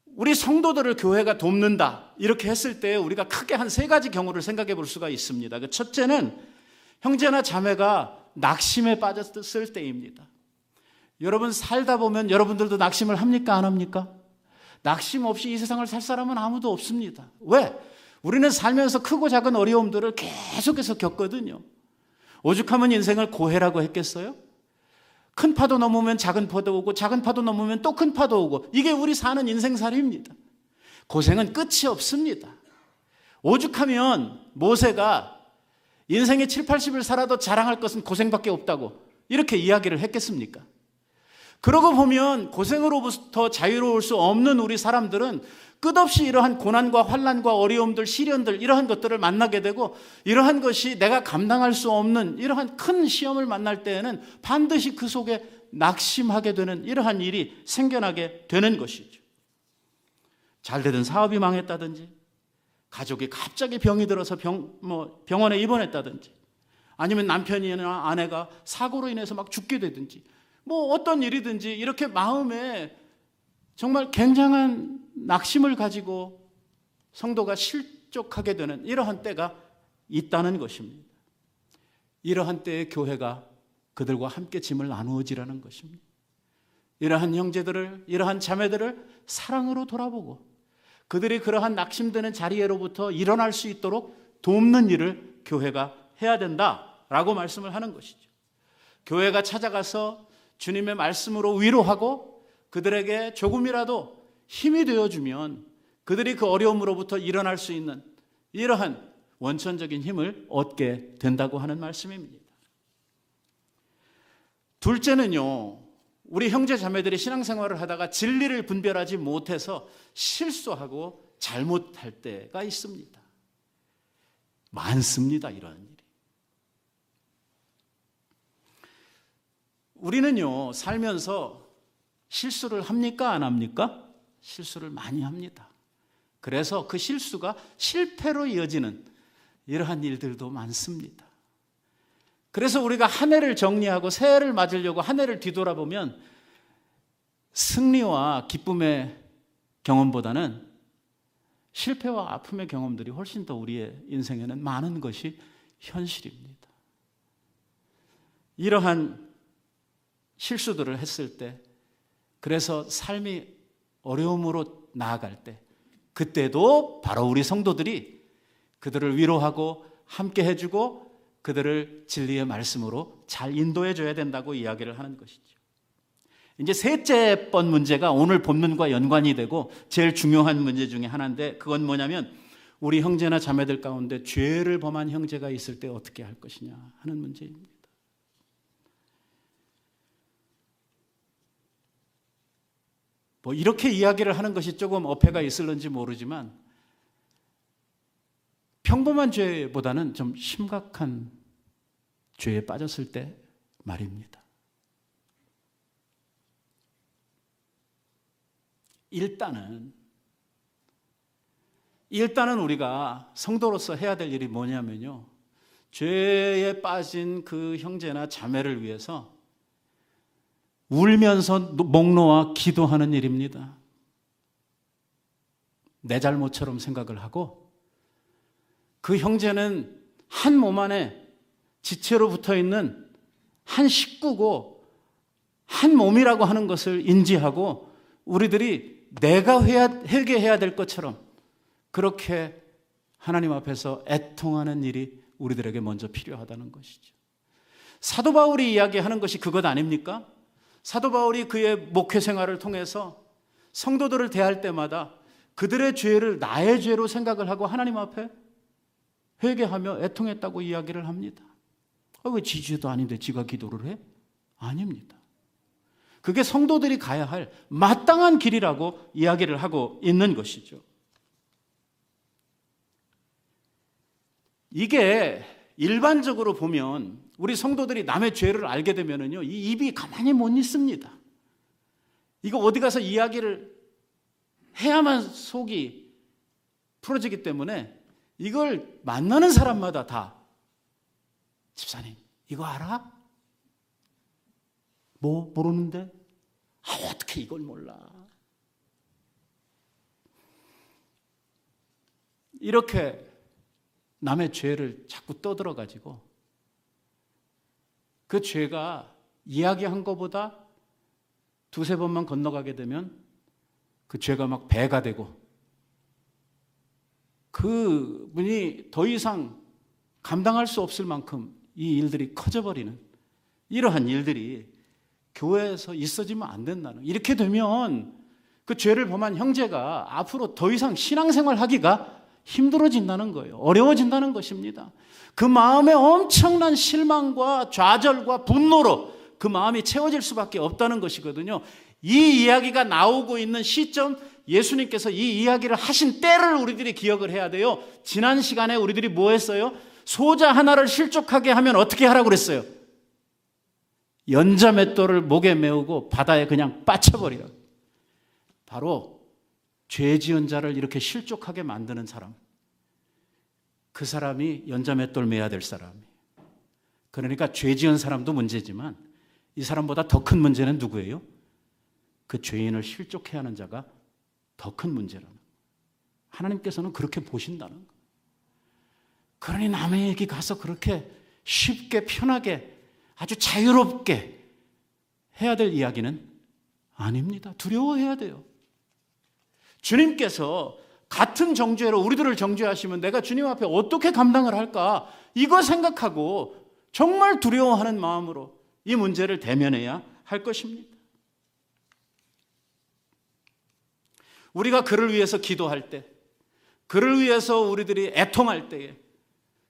우리 성도들을 교회가 돕는다 이렇게 했을 때 우리가 크게 한 3가지 경우를 생각해 볼 수가 있습니다. 그 첫째는 형제나 자매가 낙심에 빠졌을 때입니다. 여러분 살다 보면 여러분들도 낙심을 합니까? 안 합니까? 낙심 없이 이 세상을 살 사람은 아무도 없습니다. 왜? 우리는 살면서 크고 작은 어려움들을 계속해서 겪거든요. 오죽하면 인생을 고해라고 했겠어요? 큰 파도 넘으면 작은 파도 오고 작은 파도 넘으면 또 큰 파도 오고, 이게 우리 사는 인생살이입니다. 고생은 끝이 없습니다. 오죽하면 모세가 인생의 7, 80을 살아도 자랑할 것은 고생밖에 없다고 이렇게 이야기를 했겠습니까? 그러고 보면 고생으로부터 자유로울 수 없는 우리 사람들은 끝없이 이러한 고난과 환난과 어려움들, 시련들 이러한 것들을 만나게 되고, 이러한 것이 내가 감당할 수 없는 이러한 큰 시험을 만날 때에는 반드시 그 속에 낙심하게 되는 이러한 일이 생겨나게 되는 것이죠. 잘 되던 사업이 망했다든지, 가족이 갑자기 병이 들어서 병원에 입원했다든지, 아니면 남편이나 아내가 사고로 인해서 막 죽게 되든지, 어떤 일이든지 이렇게 마음에 정말 굉장한 낙심을 가지고 성도가 실족하게 되는 이러한 때가 있다는 것입니다. 이러한 때에 교회가 그들과 함께 짐을 나누어지라는 것입니다. 이러한 형제들을, 이러한 자매들을 사랑으로 돌아보고 그들이 그러한 낙심되는 자리에로부터 일어날 수 있도록 돕는 일을 교회가 해야 된다라고 말씀을 하는 것이죠. 교회가 찾아가서 주님의 말씀으로 위로하고 그들에게 조금이라도 힘이 되어주면 그들이 그 어려움으로부터 일어날 수 있는 이러한 원천적인 힘을 얻게 된다고 하는 말씀입니다. 둘째는요, 우리 형제 자매들이 신앙생활을 하다가 진리를 분별하지 못해서 실수하고 잘못할 때가 있습니다. 많습니다, 이런 일이. 우리는요, 살면서 실수를 합니까? 안 합니까? 실수를 많이 합니다. 그래서 그 실수가 실패로 이어지는 이러한 일들도 많습니다. 그래서 우리가 한 해를 정리하고 새해를 맞으려고 한 해를 뒤돌아보면 승리와 기쁨의 경험보다는 실패와 아픔의 경험들이 훨씬 더 우리의 인생에는 많은 것이 현실입니다. 이러한 실수들을 했을 때, 그래서 삶이 어려움으로 나아갈 때, 그때도 바로 우리 성도들이 그들을 위로하고 함께 해주고 그들을 진리의 말씀으로 잘 인도해 줘야 된다고 이야기를 하는 것이죠. 이제 셋째 번 문제가 오늘 본문과 연관이 되고 제일 중요한 문제 중에 하나인데, 그건 뭐냐면 우리 형제나 자매들 가운데 죄를 범한 형제가 있을 때 어떻게 할 것이냐 하는 문제입니다. 뭐 이렇게 이야기를 하는 것이 조금 어폐가 있을런지 모르지만 평범한 죄보다는 좀 심각한 죄에 빠졌을 때 말입니다. 일단은 우리가 성도로서 해야 될 일이 뭐냐면요, 죄에 빠진 그 형제나 자매를 위해서 울면서 목 놓아 기도하는 일입니다. 내 잘못처럼 생각을 하고, 그 형제는 한 몸 안에 지체로 붙어 있는 한 식구고 한 몸이라고 하는 것을 인지하고 우리들이 내가 회개해야 될 것처럼 그렇게 하나님 앞에서 애통하는 일이 우리들에게 먼저 필요하다는 것이죠. 사도 바울이 이야기하는 것이 그것 아닙니까? 사도 바울이 그의 목회 생활을 통해서 성도들을 대할 때마다 그들의 죄를 나의 죄로 생각을 하고 하나님 앞에 회개하며 애통했다고 이야기를 합니다. 왜 지 죄도 아닌데 지가 기도를 해? 아닙니다. 그게 성도들이 가야 할 마땅한 길이라고 이야기를 하고 있는 것이죠. 이게 일반적으로 보면 우리 성도들이 남의 죄를 알게 되면은요, 이 입이 가만히 못 있습니다. 이거 어디 가서 이야기를 해야만 속이 풀어지기 때문에 이걸 만나는 사람마다 다, 집사님 이거 알아? 뭐 모르는데? 어떻게 이걸 몰라? 이렇게 남의 죄를 자꾸 떠들어가지고 그 죄가 이야기한 것보다 두세 번만 건너가게 되면 그 죄가 막 배가 되고 그 분이 더 이상 감당할 수 없을 만큼 이 일들이 커져버리는 이러한 일들이 교회에서 있어지면 안 된다는, 이렇게 되면 그 죄를 범한 형제가 앞으로 더 이상 신앙생활 하기가 힘들어진다는 거예요. 어려워진다는 것입니다. 그 마음에 엄청난 실망과 좌절과 분노로 그 마음이 채워질 수밖에 없다는 것이거든요. 이 이야기가 나오고 있는 시점, 예수님께서 이 이야기를 하신 때를 우리들이 기억을 해야 돼요. 지난 시간에 우리들이 뭐 했어요? 소자 하나를 실족하게 하면 어떻게 하라고 그랬어요? 연자맷돌을 목에 메우고 바다에 그냥 빠쳐버리라고. 바로 죄 지은 자를 이렇게 실족하게 만드는 사람, 그 사람이 연자맷돌 매야 될 사람이에요. 그러니까 죄 지은 사람도 문제지만 이 사람보다 더 큰 문제는 누구예요? 그 죄인을 실족해야 하는 자가 더 큰 문제라는 거예요. 하나님께서는 그렇게 보신다는 거예요. 그러니 남에게 가서 그렇게 쉽게 편하게 아주 자유롭게 해야 될 이야기는 아닙니다. 두려워해야 돼요. 주님께서 같은 정죄로 우리들을 정죄하시면 내가 주님 앞에 어떻게 감당을 할까? 이거 생각하고 정말 두려워하는 마음으로 이 문제를 대면해야 할 것입니다. 우리가 그를 위해서 기도할 때, 그를 위해서 우리들이 애통할 때에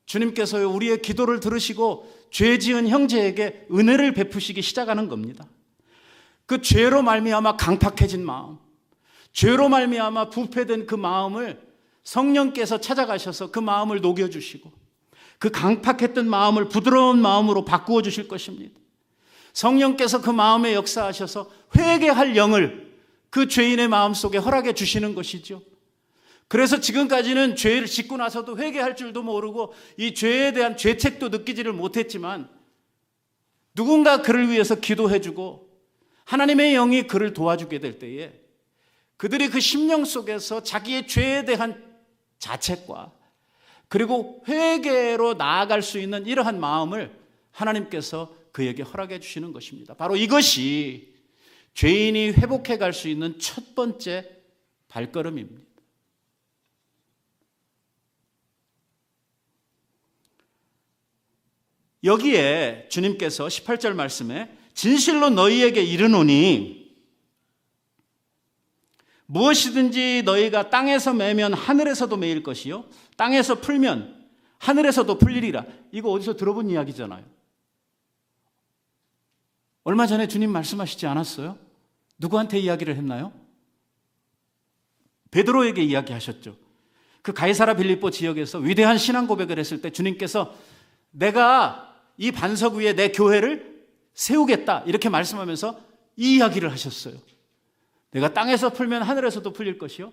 주님께서 우리의 기도를 들으시고 죄 지은 형제에게 은혜를 베푸시기 시작하는 겁니다. 그 죄로 말미암아 강팍해진 마음, 죄로 말미암아 부패된 그 마음을 성령께서 찾아가셔서 그 마음을 녹여주시고 그 강팍했던 마음을 부드러운 마음으로 바꾸어 주실 것입니다. 성령께서 그 마음에 역사하셔서 회개할 영을 그 죄인의 마음속에 허락해 주시는 것이죠. 그래서 지금까지는 죄를 짓고 나서도 회개할 줄도 모르고 이 죄에 대한 죄책도 느끼지를 못했지만 누군가 그를 위해서 기도해주고 하나님의 영이 그를 도와주게 될 때에 그들이 그 심령 속에서 자기의 죄에 대한 자책과 그리고 회개로 나아갈 수 있는 이러한 마음을 하나님께서 그에게 허락해 주시는 것입니다. 바로 이것이 죄인이 회복해 갈 수 있는 첫 번째 발걸음입니다. 여기에 주님께서 18절 말씀에 진실로 너희에게 이르노니 무엇이든지 너희가 땅에서 매면 하늘에서도 매일 것이요 땅에서 풀면 하늘에서도 풀리리라. 이거 어디서 들어본 이야기잖아요. 얼마 전에 주님 말씀하시지 않았어요? 누구한테 이야기를 했나요? 베드로에게 이야기하셨죠. 그 가이사라 빌립보 지역에서 위대한 신앙 고백을 했을 때 주님께서 내가 이 반석 위에 내 교회를 세우겠다 이렇게 말씀하면서 이 이야기를 하셨어요. 내가 땅에서 풀면 하늘에서도 풀릴 것이요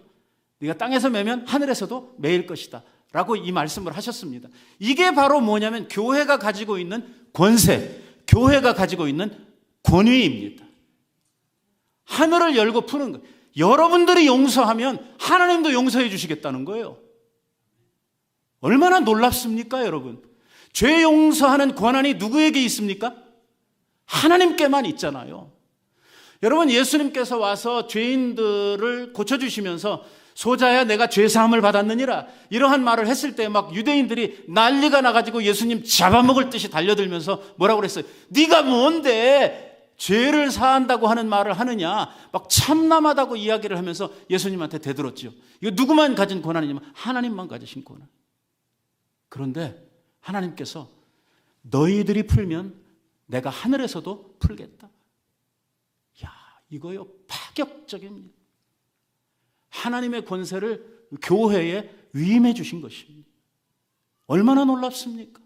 네가 땅에서 매면 하늘에서도 매일 것이다 라고 이 말씀을 하셨습니다. 이게 바로 뭐냐면 교회가 가지고 있는 권세, 교회가 가지고 있는 권위입니다. 하늘을 열고 푸는 거예요. 여러분들이 용서하면 하나님도 용서해 주시겠다는 거예요. 얼마나 놀랍습니까, 여러분? 죄 용서하는 권한이 누구에게 있습니까? 하나님께만 있잖아요. 여러분, 예수님께서 와서 죄인들을 고쳐주시면서 소자야 내가 죄사함을 받았느니라 이러한 말을 했을 때 막 유대인들이 난리가 나가지고 예수님 잡아먹을 듯이 달려들면서 뭐라고 그랬어요? 네가 뭔데 죄를 사한다고 하는 말을 하느냐, 막 참남하다고 이야기를 하면서 예수님한테 대들었죠. 이거 누구만 가진 권한이냐면 하나님만 가지신 권한. 그런데 하나님께서 너희들이 풀면 내가 하늘에서도 풀겠다. 야, 이거요 파격적입니다. 하나님의 권세를 교회에 위임해 주신 것입니다. 얼마나 놀랍습니까?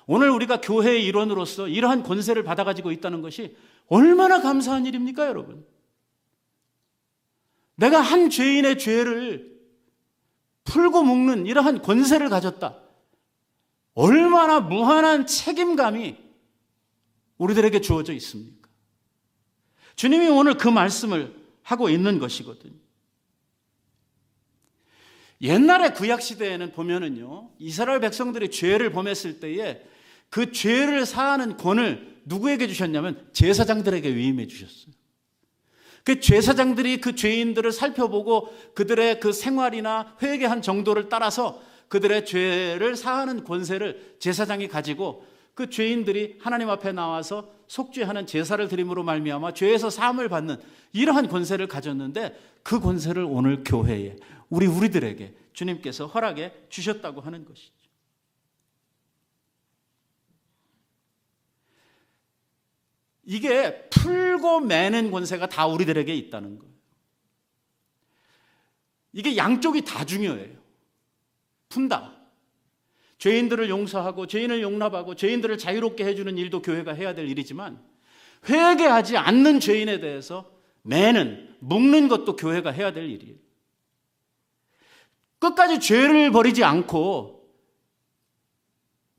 오늘 우리가 교회의 일원으로서 이러한 권세를 받아가지고 있다는 것이 얼마나 감사한 일입니까, 여러분? 내가 한 죄인의 죄를 풀고 묶는 이러한 권세를 가졌다. 얼마나 무한한 책임감이 우리들에게 주어져 있습니까? 주님이 오늘 그 말씀을 하고 있는 것이거든요. 옛날에 구약시대에는 보면은요, 이스라엘 백성들이 죄를 범했을 때에 그 죄를 사하는 권을 누구에게 주셨냐면 제사장들에게 위임해 주셨어요. 그 제사장들이 그 죄인들을 살펴보고 그들의 그 생활이나 회개한 정도를 따라서 그들의 죄를 사하는 권세를 제사장이 가지고 그 죄인들이 하나님 앞에 나와서 속죄하는 제사를 드림으로 말미암아 죄에서 사함을 받는 이러한 권세를 가졌는데 그 권세를 오늘 교회에 우리들에게 주님께서 허락해 주셨다고 하는 것이죠. 이게 풀고 매는 권세가 다 우리들에게 있다는 거예요. 이게 양쪽이 다 중요해요. 푼다. 죄인들을 용서하고 죄인을 용납하고 죄인들을 자유롭게 해주는 일도 교회가 해야 될 일이지만 회개하지 않는 죄인에 대해서 매는, 묶는 것도 교회가 해야 될 일이에요. 끝까지 죄를 버리지 않고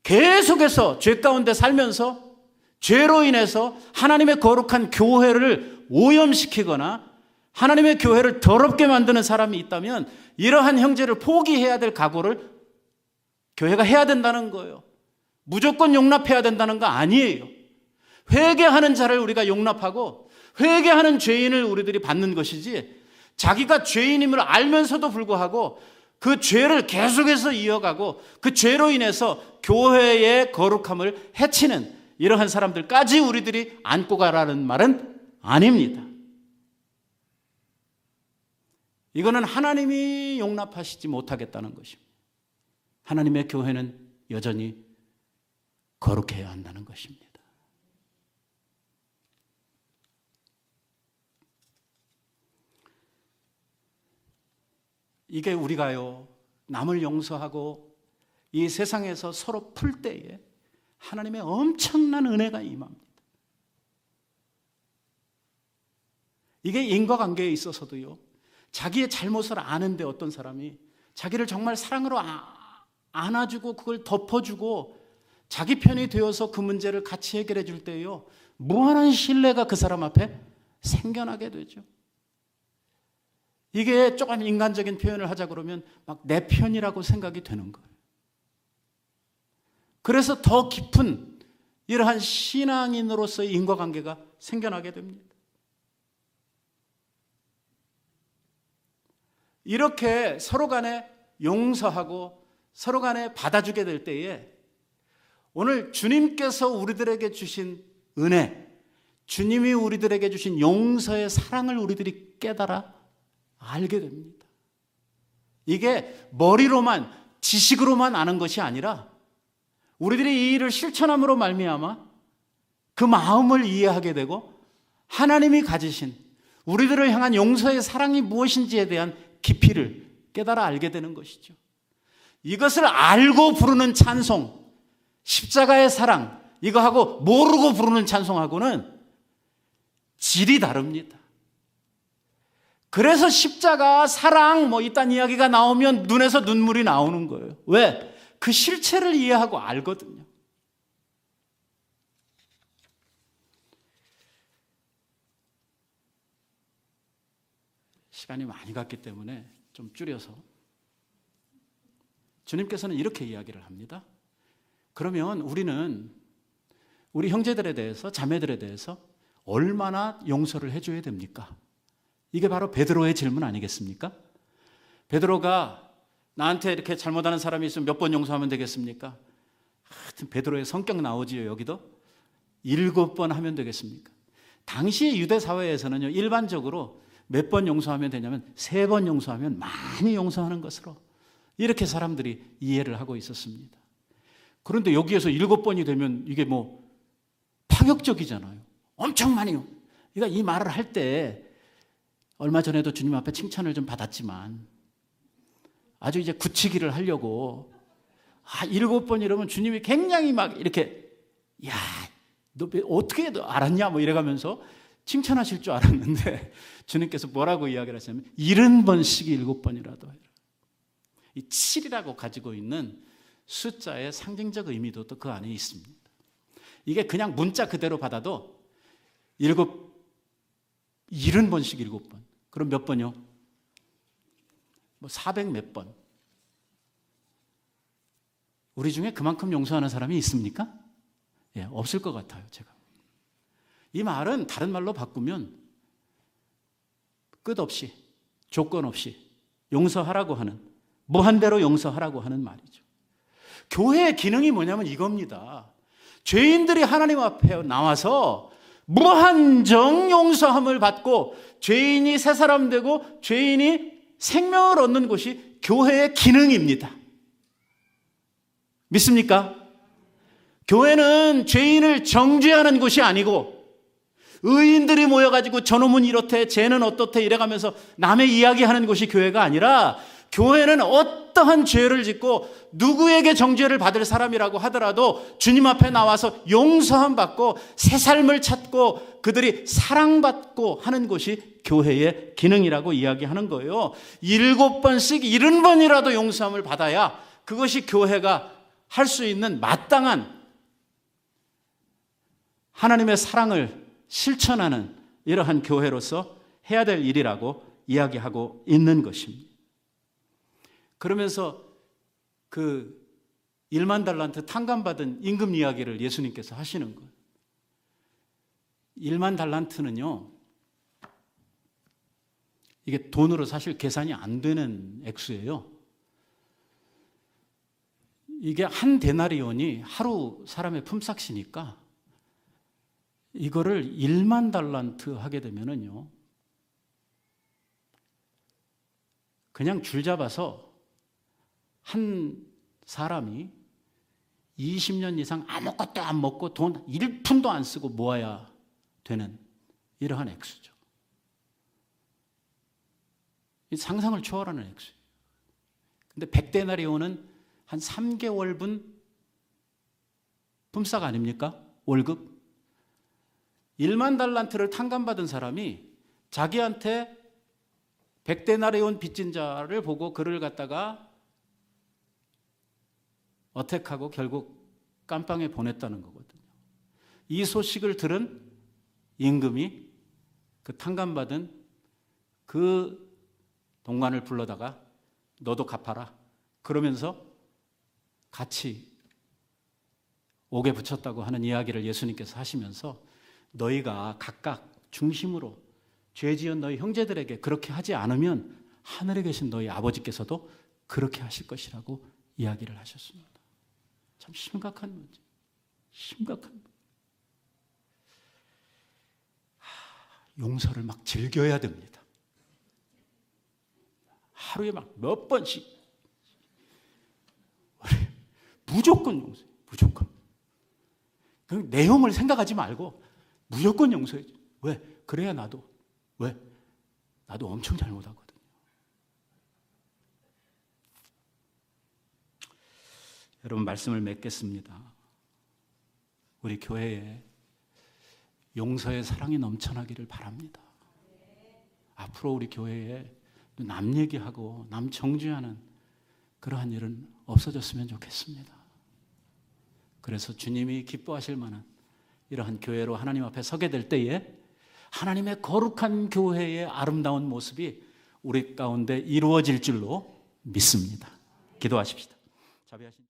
계속해서 죄 가운데 살면서 죄로 인해서 하나님의 거룩한 교회를 오염시키거나 하나님의 교회를 더럽게 만드는 사람이 있다면 이러한 형제를 포기해야 될 각오를 교회가 해야 된다는 거예요. 무조건 용납해야 된다는 거 아니에요. 회개하는 자를 우리가 용납하고 회개하는 죄인을 우리들이 받는 것이지 자기가 죄인임을 알면서도 불구하고 그 죄를 계속해서 이어가고 그 죄로 인해서 교회의 거룩함을 해치는 이러한 사람들까지 우리들이 안고 가라는 말은 아닙니다. 이거는 하나님이 용납하시지 못하겠다는 것입니다. 하나님의 교회는 여전히 거룩해야 한다는 것입니다. 이게 우리가요, 남을 용서하고 이 세상에서 서로 풀 때에 하나님의 엄청난 은혜가 임합니다. 이게 인과관계에 있어서도요, 자기의 잘못을 아는데 어떤 사람이 자기를 정말 사랑으로 안아주고 그걸 덮어주고 자기 편이 되어서 그 문제를 같이 해결해 줄 때요, 무한한 신뢰가 그 사람 앞에 생겨나게 되죠. 이게 조금 인간적인 표현을 하자 그러면 막 내 편이라고 생각이 되는 거예요. 그래서 더 깊은 이러한 신앙인으로서의 인과관계가 생겨나게 됩니다. 이렇게 서로 간에 용서하고 서로 간에 받아주게 될 때에 오늘 주님께서 우리들에게 주신 은혜, 주님이 우리들에게 주신 용서의 사랑을 우리들이 깨달아 알게 됩니다. 이게 머리로만, 지식으로만 아는 것이 아니라 우리들이 이 일을 실천함으로 말미암아 그 마음을 이해하게 되고 하나님이 가지신 우리들을 향한 용서의 사랑이 무엇인지에 대한 깊이를 깨달아 알게 되는 것이죠. 이것을 알고 부르는 찬송, 십자가의 사랑, 이거하고 모르고 부르는 찬송하고는 질이 다릅니다. 그래서 십자가, 사랑, 이딴 이야기가 나오면 눈에서 눈물이 나오는 거예요. 왜? 그 실체를 이해하고 알거든요. 시간이 많이 갔기 때문에 좀 줄여서 주님께서는 이렇게 이야기를 합니다. 그러면 우리는 우리 형제들에 대해서, 자매들에 대해서 얼마나 용서를 해줘야 됩니까? 이게 바로 베드로의 질문 아니겠습니까? 베드로가 나한테 이렇게 잘못하는 사람이 있으면 몇 번 용서하면 되겠습니까? 하여튼 베드로의 성격 나오지요. 여기도 7번 하면 되겠습니까? 당시 유대 사회에서는요, 일반적으로 몇 번 용서하면 되냐면 3번 용서하면 많이 용서하는 것으로 이렇게 사람들이 이해를 하고 있었습니다. 그런데 여기에서 7번이 되면 이게 파격적이잖아요. 엄청 많이요. 그러니까 이 말을 할 때 얼마 전에도 주님 앞에 칭찬을 좀 받았지만 아주 이제 굳히기를 하려고 7번 이러면 주님이 굉장히 막 이렇게 야, 너 어떻게 알았냐 이래가면서 칭찬하실 줄 알았는데 주님께서 뭐라고 이야기를 하시냐면 70번씩이 7번이라도 해라. 이 7이라고 가지고 있는 숫자의 상징적 의미도 또 그 안에 있습니다. 이게 그냥 문자 그대로 받아도 70번씩 7번. 그럼 몇 번이요? 400 몇 번. 우리 중에 그만큼 용서하는 사람이 있습니까? 예, 없을 것 같아요, 제가. 이 말은 다른 말로 바꾸면 끝없이, 조건 없이 용서하라고 하는, 무한대로 용서하라고 하는 말이죠. 교회의 기능이 뭐냐면 이겁니다. 죄인들이 하나님 앞에 나와서 무한정 용서함을 받고 죄인이 새 사람 되고 죄인이 생명을 얻는 것이 교회의 기능입니다. 믿습니까? 교회는 죄인을 정죄하는 곳이 아니고 의인들이 모여가지고 저놈은 이렇대 쟤는 어떻대 이래가면서 남의 이야기하는 곳이 교회가 아니라 교회는 어떠한 죄를 짓고 누구에게 정죄를 받을 사람이라고 하더라도 주님 앞에 나와서 용서함 받고 새 삶을 찾고 그들이 사랑받고 하는 것이 교회의 기능이라고 이야기하는 거예요. 7번씩 70번이라도 용서함을 받아야 그것이 교회가 할 수 있는 마땅한 하나님의 사랑을 실천하는 이러한 교회로서 해야 될 일이라고 이야기하고 있는 것입니다. 그러면서 그 1만 달란트 탕감받은 임금 이야기를 예수님께서 하시는 거예요. 1만 달란트는요, 이게 돈으로 사실 계산이 안 되는 액수예요. 이게 한 데나리온이 하루 사람의 품삯이니까 이거를 1만 달란트 하게 되면은요, 그냥 줄 잡아서 한 사람이 20년 이상 아무것도 안 먹고 돈 1푼도 안 쓰고 모아야 되는 이러한 액수죠. 이 상상을 초월하는 액수예요. 근데 100데나리온은 한 3개월분 품삯 아닙니까? 월급. 1만 달란트를 탕감받은 사람이 자기한테 100데나리온 빚진 자를 보고 그를 갖다가 어택하고 결국 깜빵에 보냈다는 거거든요. 이 소식을 들은 임금이 그 탕감받은 그 동관을 불러다가 너도 갚아라. 그러면서 같이 옥에 붙였다고 하는 이야기를 예수님께서 하시면서 너희가 각각 중심으로 죄 지은 너희 형제들에게 그렇게 하지 않으면 하늘에 계신 너희 아버지께서도 그렇게 하실 것이라고 이야기를 하셨습니다. 참 심각한 문제. 심각한 문제. 용서를 막 즐겨야 됩니다. 하루에 막 몇 번씩 무조건 용서해. 무조건. 그 내용을 생각하지 말고 무조건 용서해. 왜? 그래야 나도. 왜? 나도 엄청 잘못하거든요. 여러분 말씀을 맺겠습니다. 우리 교회에 용서의 사랑이 넘쳐나기를 바랍니다. 앞으로 우리 교회에 남 얘기하고 남 정죄하는 그러한 일은 없어졌으면 좋겠습니다. 그래서 주님이 기뻐하실 만한 이러한 교회로 하나님 앞에 서게 될 때에 하나님의 거룩한 교회의 아름다운 모습이 우리 가운데 이루어질 줄로 믿습니다. 기도하십시다. 자비하신